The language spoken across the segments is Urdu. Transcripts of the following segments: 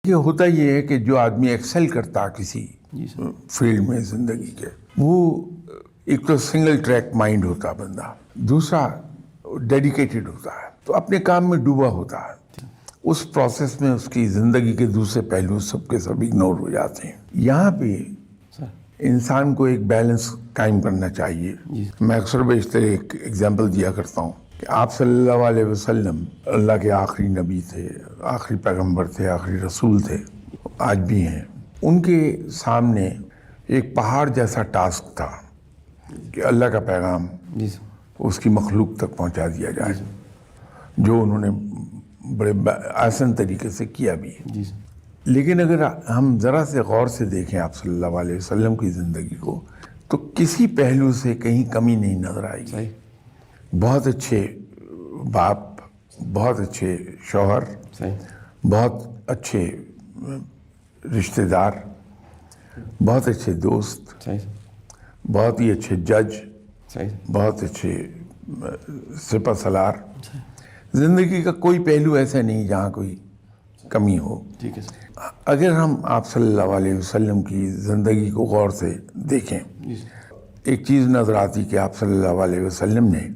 دیکھیے ہوتا یہ ہے کہ جو آدمی ایکسل کرتا کسی فیلڈ میں زندگی کے، وہ ایک تو سنگل ٹریک مائنڈ ہوتا بندہ، دوسرا ڈیڈیکیٹڈ ہوتا ہے، تو اپنے کام میں ڈوبا ہوتا ہے. اس پروسیس میں اس کی زندگی کے دوسرے پہلو سب کے سب اگنور ہو جاتے ہیں. یہاں پہ انسان کو ایک بیلنس قائم کرنا چاہیے. میں اکثر بیشتر ایک ایگزامپل دیا کرتا ہوں کہ آپ صلی اللہ علیہ وسلم اللہ کے آخری نبی تھے، آخری پیغمبر تھے، آخری رسول تھے، آج بھی ہیں. ان کے سامنے ایک پہاڑ جیسا ٹاسک تھا کہ اللہ کا پیغام اس کی مخلوق تک پہنچا دیا جائے، جو انہوں نے بڑے آسان طریقے سے کیا بھی ہے. لیکن اگر ہم ذرا سے غور سے دیکھیں آپ صلی اللہ علیہ وسلم کی زندگی کو، تو کسی پہلو سے کہیں کمی نہیں نظر آئے گی. بہت اچھے باپ، بہت اچھے شوہر، بہت اچھے رشتہ دار، بہت اچھے دوست، بہت ہی اچھے جج، بہت اچھے سپہ سالار. زندگی کا کوئی پہلو ایسا نہیں جہاں کوئی کمی ہو. اگر ہم آپ صلی اللہ علیہ وسلم کی زندگی کو غور سے دیکھیں، ایک چیز نظر آتی کہ آپ صلی اللہ علیہ وسلم نے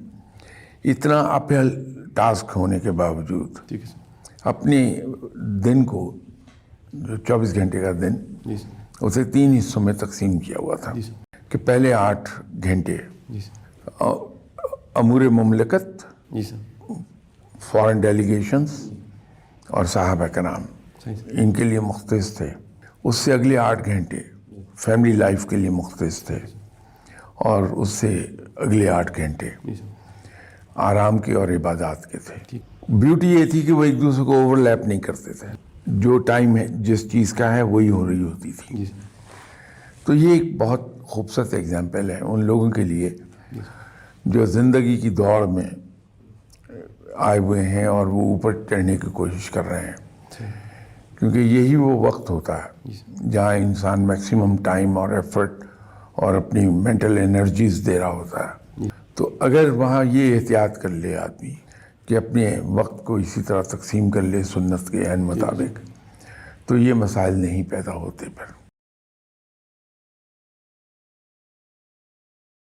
اتنا اپہل ٹاسک ہونے کے باوجود اپنے دن کو، جو 24 گھنٹے کا دن، اسے 3 حصوں میں تقسیم کیا ہوا تھا. کہ پہلے 8 گھنٹے امور مملکت، فارن ڈیلیگیشنز اور صحابہ کرام، ان کے لیے مختص تھے. اس سے اگلے 8 گھنٹے فیملی لائف کے لیے مختص تھے، اور اس سے اگلے 8 گھنٹے آرام کے اور عبادات کے تھے. بیوٹی یہ تھی کہ وہ ایک دوسرے کو اوور لیپ نہیں کرتے تھے. جو ٹائم ہے جس چیز کا ہے وہی ہو رہی ہوتی تھی. تو یہ ایک بہت خوبصورت ایگزامپل ہے ان لوگوں کے لیے جو زندگی کی دوڑ میں آئے ہوئے ہیں اور وہ اوپر چڑھنے کی کوشش کر رہے ہیں. کیونکہ یہی وہ وقت ہوتا ہے جہاں انسان میکسیمم ٹائم اور ایفرٹ اور اپنی مینٹل انرجیز دے رہا ہوتا ہے. تو اگر وہاں یہ احتیاط کر لے آدمی کہ اپنے وقت کو اسی طرح تقسیم کر لے سنت کے عین مطابق، تو یہ مسائل نہیں پیدا ہوتے پھر.